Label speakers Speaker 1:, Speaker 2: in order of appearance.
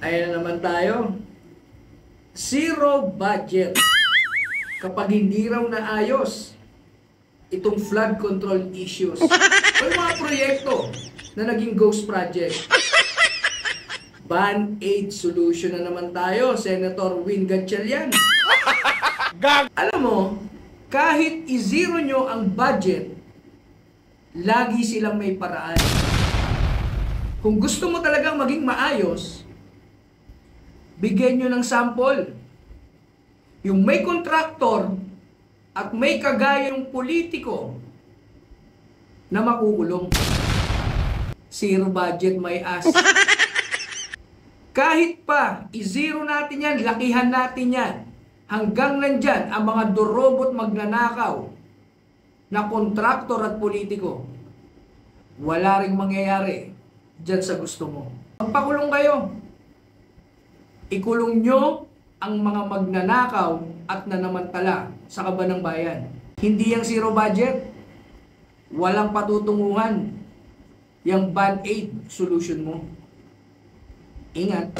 Speaker 1: Ayan na naman tayo. Zero budget. Kapag hindi raw naayos itong flood control issues o yung mga proyekto na naging ghost project. Band-aid solution na naman tayo, Senator Win Gatchalian. Alam mo, kahit i-zero nyo ang budget, lagi silang may paraan. Kung gusto mo talagang maging maayos, bigyan nyo ng sample. Yung may kontraktor at may kagayang politiko na makukulong. Zero budget, my ass. Kahit pa, i-zero natin yan, lakihan natin yan. Hanggang nandyan ang mga durobot magnanakaw na kontraktor at politiko. Wala ring mangyayari dyan sa gusto mo. Magpakulong kayo. Ikulong nyo ang mga magnanakaw at nanamantala sa kaban ng bayan. Hindi yung zero budget. Walang patutunguhan yung band-aid solution mo. Ingat.